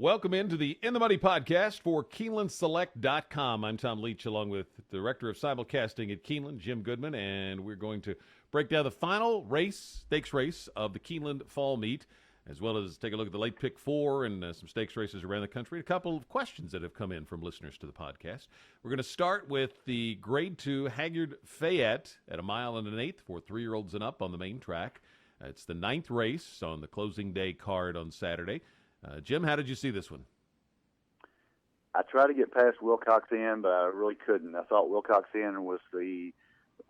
Welcome into the In the Money podcast for KeenelandSelect.com. I'm Tom Leach, along with the Director of Simulcasting at Keeneland, Jim Goodman, and we're going to break down the final stakes race of the Keeneland Fall Meet, as well as take a look at the late pick four and some stakes races around the country. A couple of questions that have come in from listeners to the podcast. We're going to start with the Grade 2 Hagyard Fayette at 1 1/8 for 3-year-olds and up on the main track. It's the 9th race on the closing day card on Saturday. Jim, how did you see this one? I tried to get past Wilcox Inn, but I really couldn't. I thought Wilcox Inn was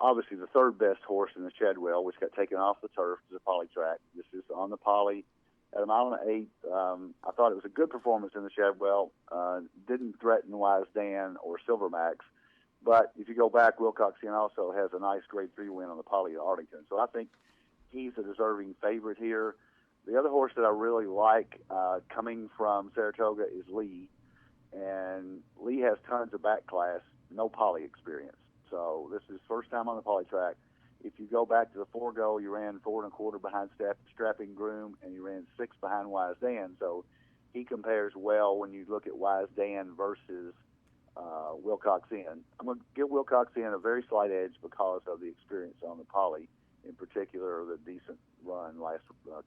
obviously the third best horse in the Chadwell, which got taken off the turf to the poly track. This is on the poly at 1 1/8. I thought it was a good performance in the Chadwell. Didn't threaten Wise Dan or Silvermax. But if you go back, Wilcox Inn also has a nice Grade 3 win on the poly at Arlington. So I think he's a deserving favorite here. The other horse that I really like coming from Saratoga is Lee. And Lee has tons of back class, no poly experience. So this is his first time on the poly track. If you go back to the forego, you ran 4 1/4 behind Strapping Groom, and you ran 6 behind Wise Dan. So he compares well when you look at Wise Dan versus Wilcox Inn. I'm going to give Wilcox Inn a very slight edge because of the experience on the poly, in particular the decent run last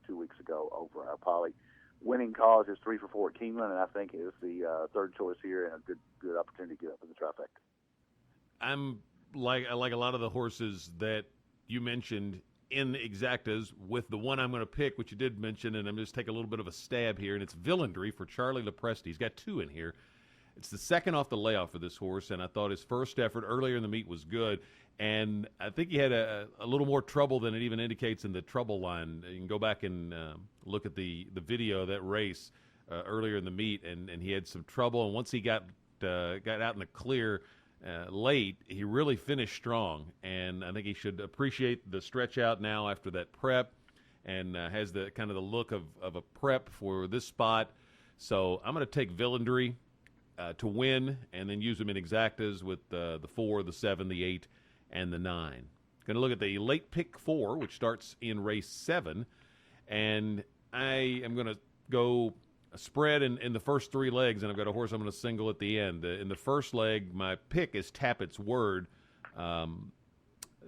2 weeks ago over our poly. Winning cause is 3 for 4 at Keeneland, and I think is the third choice here and a good opportunity to get up in the trifecta. I like a lot of the horses that you mentioned in the exactas with the one I'm going to pick, which you did mention, and I'm just take a little bit of a stab here, and it's Villandry for Charlie Lepresti. He's got 2 in here. It's the second off the layoff for this horse, and I thought his first effort earlier in the meet was good. And I think he had a little more trouble than it even indicates in the trouble line. You can go back and look at the video of that race earlier in the meet, and he had some trouble. And once he got out in the clear late, he really finished strong. And I think he should appreciate the stretch out now after that prep, and has the kind of the look of a prep for this spot. So I'm going to take Villandry to win, and then use him in exactas with the 4, the 7, the 8, and the 9. Going to look at the late pick 4, which starts in race 7, and I am going to go a spread in the first 3 legs, and I've got a horse I'm going to single at the end. In the first leg, my pick is Tappett's Word.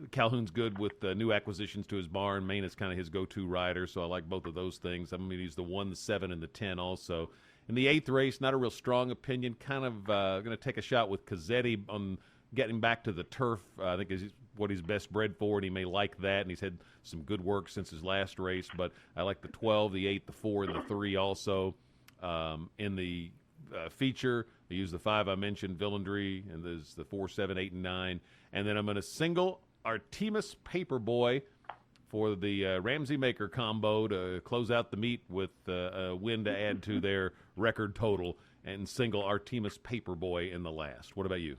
Calhoun's good with new acquisitions to his barn. Maine is kind of his go-to rider, so I like both of those things. I'm going to use the 1, the 7, and the 10 also. In the 8th race, not a real strong opinion. Kind of going to take a shot with Cazzetti on getting back to the turf. I think is what he's best bred for, and he may like that. And he's had some good work since his last race. But I like the 12, the 8, the 4, and the 3 also. In the feature, I use the 5 I mentioned, Villandry, and there's the 4, 7, 8, and 9. And then I'm going to single Artemis Paperboy for the Ramsey Maker combo to close out the meet with a win to add to their record total, and single Artemis Paperboy in the last. What about you?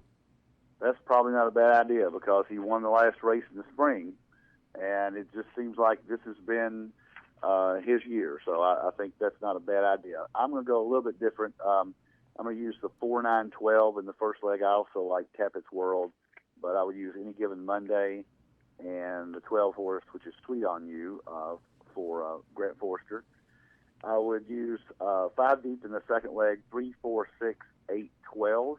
That's probably not a bad idea because he won the last race in the spring, and it just seems like this has been his year. So I think that's not a bad idea. I'm going to go a little bit different. I'm going to use the 4, 9, 12 in the first leg. I also like Tappett's World, but I would use Any Given Monday and the 12 horse, which is Sweet on You, for Grant Forster. I would use 5 deep in the second leg, 3, 4, 6, 8, 12.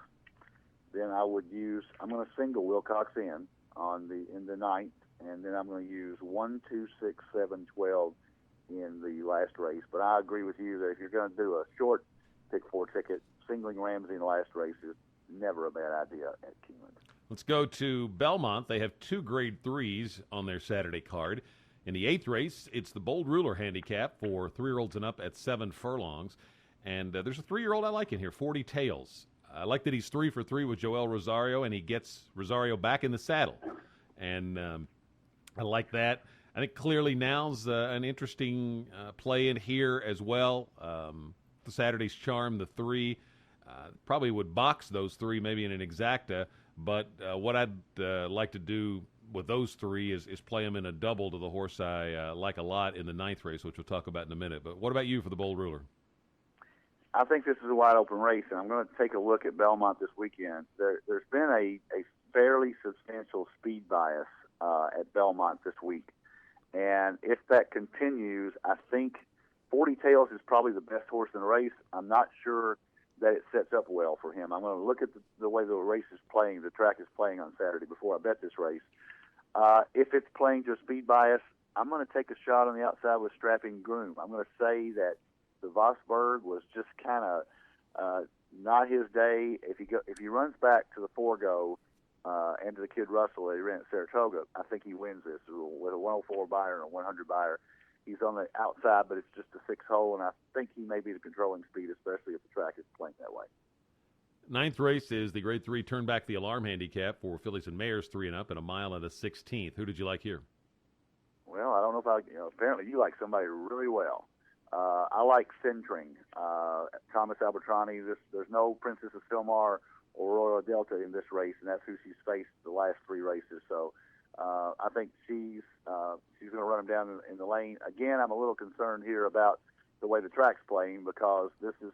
Then I'm going to single Wilcox Inn in the 9th, and then I'm going to use 1, 2, 6, 7, 12 in the last race. But I agree with you that if you're going to do a short pick 4 ticket, singling Ramsey in the last race is never a bad idea at Keeneland. Let's go to Belmont. They have 2 Grade 3s on their Saturday card. In the 8th race, it's the Bold Ruler handicap for 3-year-olds and up at 7 furlongs. And there's a 3-year-old I like in here, 40 Tails. I like that he's 3 for 3 with Joel Rosario, and he gets Rosario back in the saddle. And I like that. I think clearly now's an interesting play in here as well. The Saturday's Charm, the 3, probably would box those 3 maybe in an exacta. But what I'd like to do with those 3 is play them in a double to the horse I like a lot in the 9th race, which we'll talk about in a minute. But what about you for the Bold Ruler? I think this is a wide-open race, and I'm going to take a look at Belmont this weekend. There's been a fairly substantial speed bias at Belmont this week. And if that continues, I think 40 Tails is probably the best horse in the race. I'm not sure that it sets up well for him. I'm going to look at the way the race is playing, the track is playing on Saturday before I bet this race. If it's playing to a speed bias, I'm going to take a shot on the outside with Strapping Groom. I'm going to say that the Vosburg was just kind of not his day. If he runs back to the 4-go and to the Kid Russell that he ran at Saratoga, I think he wins this with a 104 buyer and a 100 buyer. He's on the outside, but it's just a 6-hole, and I think he may be the controlling speed, especially if the track is playing that way. Ninth race is the Grade 3 Turnback the Alarm handicap for fillies and mares 3 and up at a mile and a 16th. Who did you like here? Well, I don't know if apparently you like somebody really well. I like Centring, Thomas Albertrani. There's no Princess of Silmar or Royal Delta in this race, and that's who she's faced the last 3 races. So I think she's going to run him down in the lane. Again, I'm a little concerned here about the way the track's playing because this is,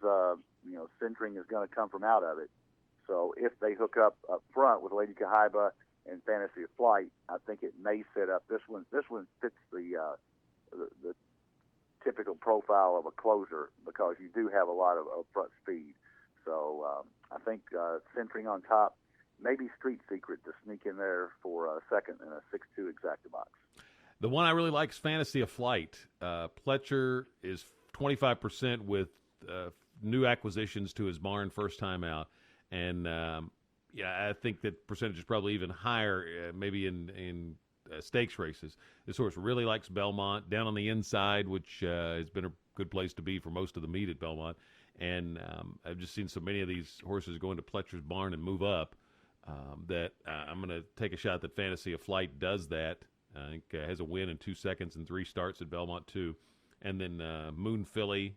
Centring is going to come from out of it. So if they hook up front with Lady Kahiba and Fantasy of Flight, I think it may set up this one. This one fits the typical profile of a closer because you do have a lot of front speed. So I think Centring on top, maybe Street Secret to sneak in there for a second in a 6-2 exacta box. The one I really like is Fantasy of Flight. Pletcher is 25% with new acquisitions to his barn first time out. And, I think that percentage is probably even higher maybe in stakes races. This horse really likes Belmont, down on the inside, which has been a good place to be for most of the meet at Belmont. And I've just seen so many of these horses go into Pletcher's barn and move up that I'm going to take a shot that Fantasy of Flight does that. I think has a win in 2 seconds and 3 starts at Belmont, too. And then Moon Filly,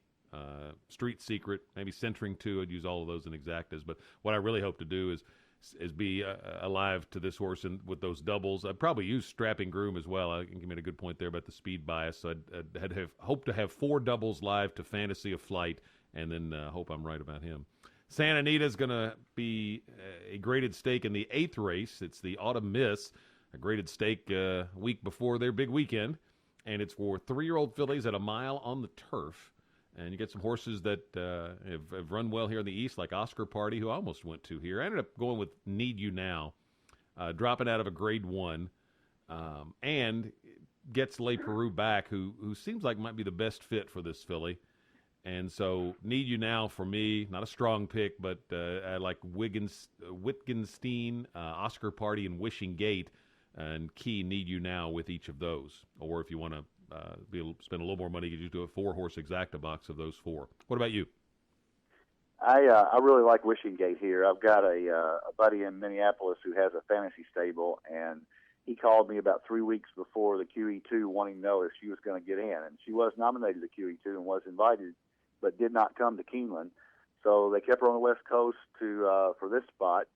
Street Secret, maybe Centring, too. I'd use all of those in exactas. But what I really hope to do is be alive to this horse and with those doubles. I'd probably use Strapping Groom as well. I think you made a good point there about the speed bias. So I'd have hoped to have 4 doubles live to Fantasy of Flight, and then hope I'm right about him. Santa Anita's going to be a graded stake in the 8th race. It's the Autumn Miss, a graded stake week before their big weekend, and it's for 3-year-old fillies at a mile on the turf. And you get some horses that have run well here in the East, like Oscar Party, who I almost went to here. I ended up going with Need You Now, dropping out of a Grade 1, and gets Le Peru back, who seems like might be the best fit for this filly. And so Need You Now for me, not a strong pick, but I like Wittgenstein, Oscar Party, and Wishing Gate, and key Need You Now with each of those. Or if you want to spend a little more money, you could do a 4-horse exacta box of those 4. What about you? I really like Wishing Gate here. I've got a buddy in Minneapolis who has a fantasy stable, and he called me about 3 weeks before the QE2 wanting to know if she was going to get in. And she was nominated to QE2 and was invited, but did not come to Keeneland. So they kept her on the West Coast for this spot.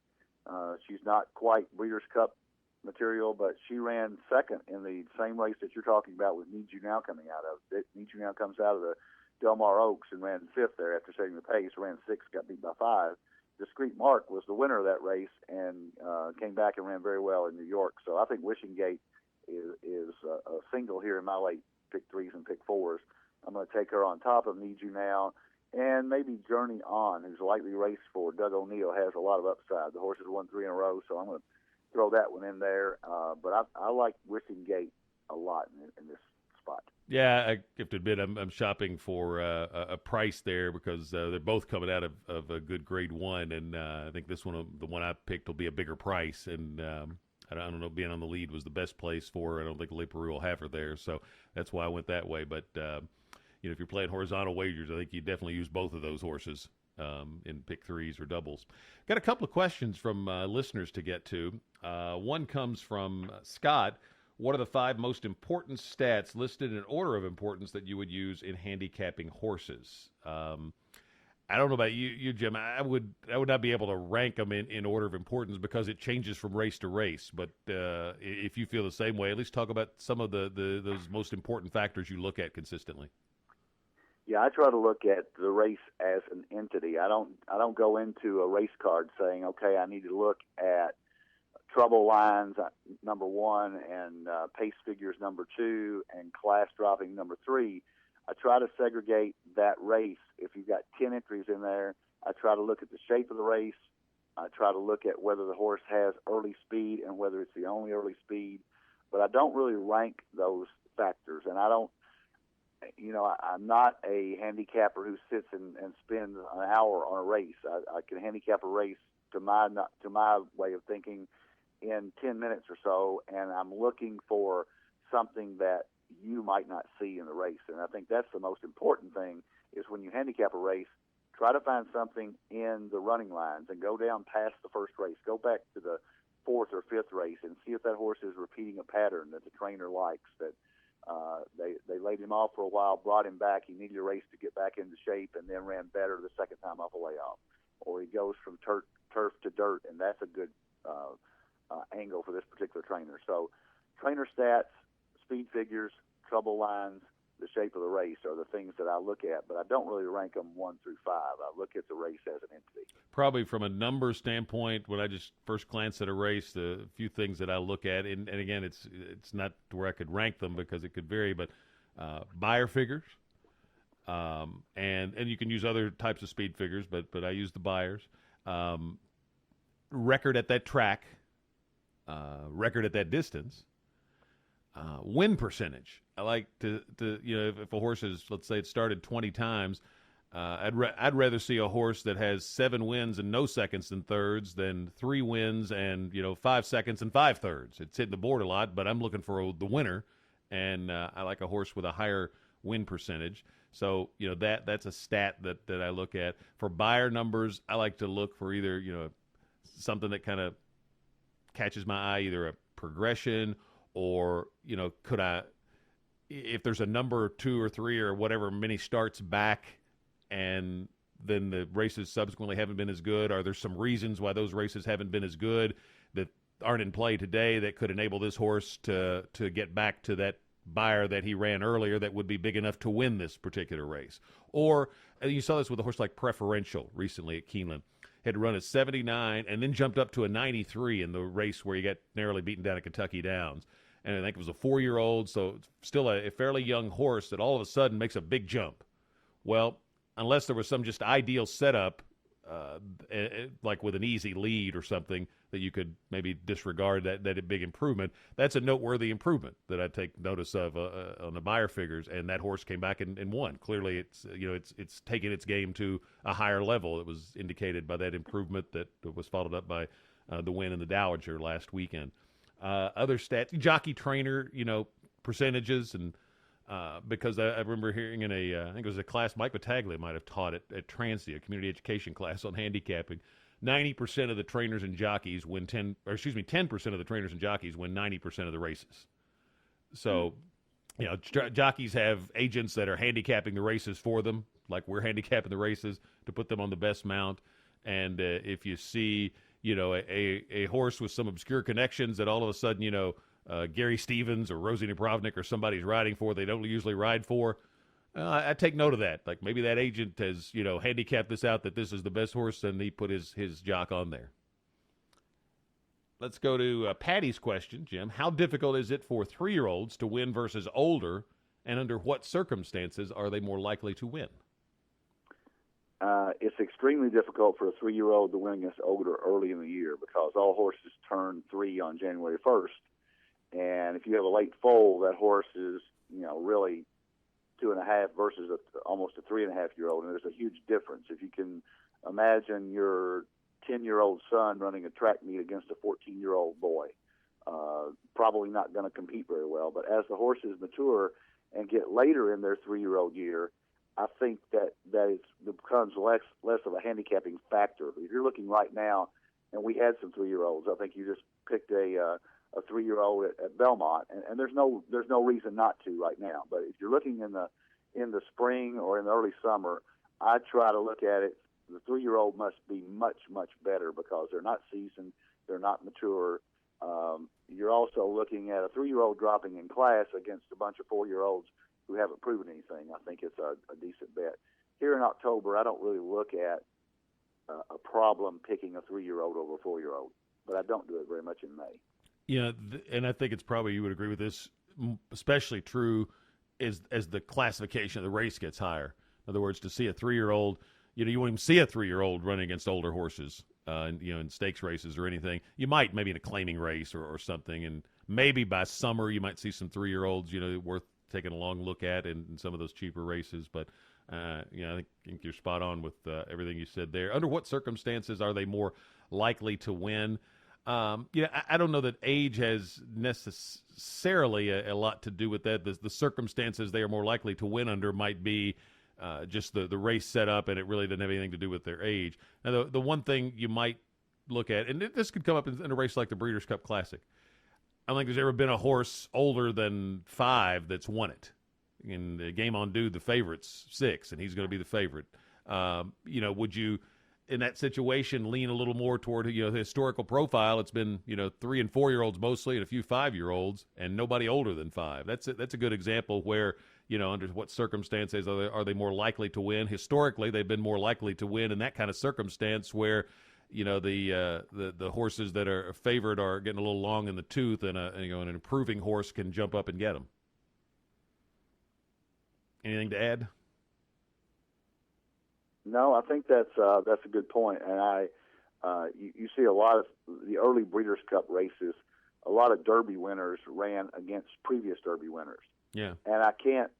She's not quite Breeders' Cup material, but she ran second in the same race that you're talking about with Need You Now coming out of. Need You Now comes out of the Del Mar Oaks and ran 5th there after setting the pace, ran 6th, got beat by 5. Discreet Mark was the winner of that race and came back and ran very well in New York. So I think Wishing Gate is a single here in my late pick 3s and pick 4s. I'm going to take her on top of Need You Now, and maybe Journey On, who's a lightly raced for Doug O'Neill, has a lot of upside. The horse has won 3 in a row, so I'm going to throw that one in there. But I like Wishing Gate a lot in this spot. Yeah, I have to admit I'm shopping for a price there because they're both coming out of a good Grade 1, and I think this one, the one I picked, will be a bigger price. And I don't know, being on the lead was the best place for her. I don't think Le Peru will have her there, so that's why I went that way. But if you're playing horizontal wagers, I think you definitely use both of those horses in pick 3s or doubles. Got a couple of questions from listeners to get to. One comes from Scott. What are the 5 most important stats listed in order of importance that you would use in handicapping horses? I don't know about you, Jim. I would not be able to rank them in order of importance because it changes from race to race. But if you feel the same way, at least talk about some of those most important factors you look at consistently. Yeah, I try to look at the race as an entity. I don't go into a race card saying, okay, I need to look at trouble lines number 1 and pace figures number 2 and class dropping number 3. I try to segregate that race. If you've got 10 entries in there, I try to look at the shape of the race. I try to look at whether the horse has early speed and whether it's the only early speed. But I don't really rank those factors. And I don't, I'm not a handicapper who sits and spends an hour on a race. I can handicap a race to my way of thinking in 10 minutes or so, and I'm looking for something that you might not see in the race. And I think that's the most important thing, is when you handicap a race, try to find something in the running lines and go down past the first race. Go back to the fourth or fifth race and see if that horse is repeating a pattern that the trainer likes, that they laid him off for a while, brought him back, he needed a race to get back into shape, and then ran better the second time off a layoff. Or he goes from turf to dirt, and that's a good angle for this particular trainer. So trainer stats, speed figures, trouble lines, the shape of the race are the things that I look at, but I don't really rank them 1 through 5. I look at the race as an entity. Probably from a number standpoint, when I just first glance at a race, the few things that I look at, and again, it's not where I could rank them because it could vary, but buyer figures, and you can use other types of speed figures, but I use the buyers. Record at that track, record at that distance. Win percentage. I like to if a horse is, let's say it started 20 times, I'd rather see a horse that has 7 wins and no seconds and thirds than 3 wins and 5 seconds and 5 thirds. It's hitting the board a lot, but I'm looking for the winner, and I like a horse with a higher win percentage. So that's a stat that I look at. For buyer numbers, I like to look for either something that kind of catches my eye, either a progression, or could I, if there's a number 2 or 3 or whatever many starts back, and then the races subsequently haven't been as good, are there some reasons why those races haven't been as good that aren't in play today that could enable this horse to get back to that buyer that he ran earlier that would be big enough to win this particular race? Or you saw this with a horse like Preferential recently at Keeneland. Had run a 79 and then jumped up to a 93 in the race where he got narrowly beaten down at Kentucky Downs. And I think it was a 4-year-old, so still a fairly young horse that all of a sudden makes a big jump. Well, unless there was some just ideal setup, like with an easy lead or something that you could maybe disregard that big improvement, that's a noteworthy improvement that I take notice of on the buyer figures. And that horse came back and won. Clearly, it's taken its game to a higher level. It was indicated by that improvement that was followed up by the win in the Dowager last weekend. Other stats, jockey trainer, percentages, and because I remember hearing in I think it was a class Mike Battaglia might have taught at Transia, a community education class on handicapping. 90% of the trainers and jockeys win 10% of the trainers and jockeys win 90% of the races. So, jockeys have agents that are handicapping the races for them, like we're handicapping the races to put them on the best mount. And if you see, a horse with some obscure connections that all of a sudden, Gary Stevens or Rosie Napravnik or somebody's riding for, they don't usually ride for, I take note of that. Like maybe that agent has, handicapped this out that this is the best horse, and he put his jock on there. Let's go to Patty's question, Jim. How difficult is it for 3-year-olds to win versus older, and under what circumstances are they more likely to win? It's extremely difficult for a 3-year-old to win against older early in the year because all horses turn 3 on January 1st. And if you have a late foal, that horse is, really 2.5 versus almost a 3.5-year-old. And there's a huge difference. If you can imagine your 10-year-old son running a track meet against a 14-year-old boy, probably not going to compete very well. But as the horses mature and get later in their 3-year-old year, I think that it becomes less of a handicapping factor. If you're looking right now, and we had some 3-year-olds, I think you just picked a 3-year-old at Belmont, and there's no reason not to right now. But if you're looking in the spring or in the early summer, I try to look at it. The 3-year-old must be much, much better because they're not seasoned, they're not mature. You're also looking at a 3-year-old dropping in class against a bunch of 4-year-olds who haven't proven anything. I think it's a decent bet. Here in October, I don't really look at a problem picking a 3-year-old over a 4-year-old, but I don't do it very much in May. And I think it's probably, you would agree with this, especially true as the classification of the race gets higher. In other words, to see a 3-year-old, you won't even see a 3-year-old running against older horses, in stakes races or anything. You might maybe in a claiming race or something, and maybe by summer you might see some 3-year-olds, worth taking a long look at in some of those cheaper races. But I think you're spot on with everything you said there. Under what circumstances are they more likely to win? I don't know that age has necessarily a lot to do with that. The circumstances they are more likely to win under might be just the race setup, and it really doesn't have anything to do with their age. Now, the one thing you might look at, and this could come up in a race like the Breeders' Cup Classic, I don't think there's ever been a horse older than 5 that's won it. In the Game on Dude, the favorite's 6, and he's going to be the favorite. Would you, in that situation, lean a little more toward the historical profile? It's been 3 and 4-year-olds mostly, and a few 5-year-olds, and nobody older than 5. That's a good example where under what circumstances are they more likely to win? Historically, they've been more likely to win in that kind of circumstance where the horses that are favored are getting a little long in the tooth, and an improving horse can jump up and get them. Anything to add? No, I think that's a good point. And you see a lot of the early Breeders' Cup races. A lot of Derby winners ran against previous Derby winners. Yeah. And I can't,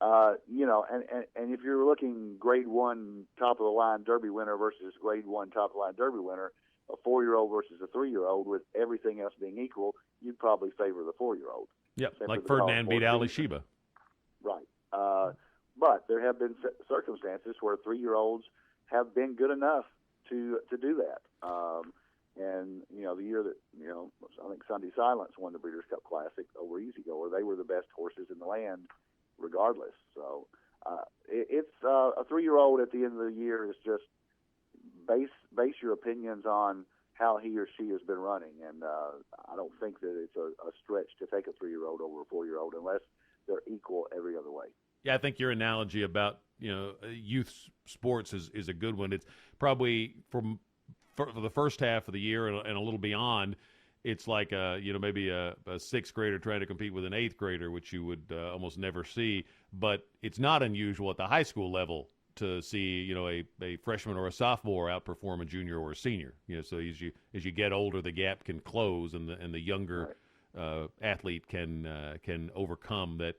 and if you're looking Grade 1 top of the line Derby winner versus Grade 1 top of the line Derby winner, a 4-year-old versus a 3-year-old, with everything else being equal, you'd probably favor the 4-year-old. Yep, like Ferdinand beat Ali Sheba. Right. But there have been circumstances where 3-year-olds have been good enough to do that. And the year that I think Sunday Silence won the Breeders' Cup Classic over Easy Goer, they were the best horses in the land, regardless. So it's a 3-year-old at the end of the year is just base your opinions on how he or she has been running, and I don't think that it's a stretch to take a 3-year-old over a 4-year-old unless they're equal every other way. Yeah, I think your analogy about youth sports is a good one. It's probably for the first half of the year and a little beyond. It's like maybe a 6th grader trying to compete with an 8th grader, which you would almost never see. But it's not unusual at the high school level to see a freshman or a sophomore outperform a junior or a senior. So as you get older, the gap can close, and the younger athlete can overcome that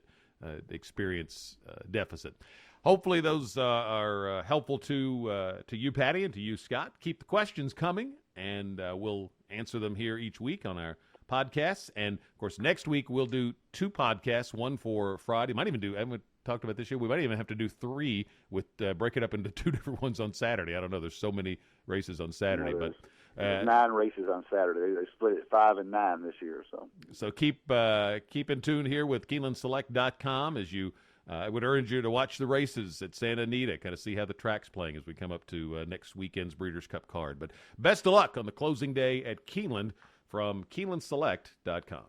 experience deficit. Hopefully those are helpful to you, Patty, and to you, Scott. Keep the questions coming, and we'll answer them here each week on our podcasts. And, of course, next week we'll do 2 podcasts, one for Friday. I haven't talked about this year. We might even have to do 3 with break it up into 2 different ones on Saturday. I don't know. There's so many races on Saturday. There's 9 races on Saturday. They split it 5 and 9 this year. So keep in tune here with KeenelandSelect.com as you I would urge you to watch the races at Santa Anita, kind of see how the track's playing as we come up to next weekend's Breeders' Cup card. But best of luck on the closing day at Keeneland from KeenelandSelect.com.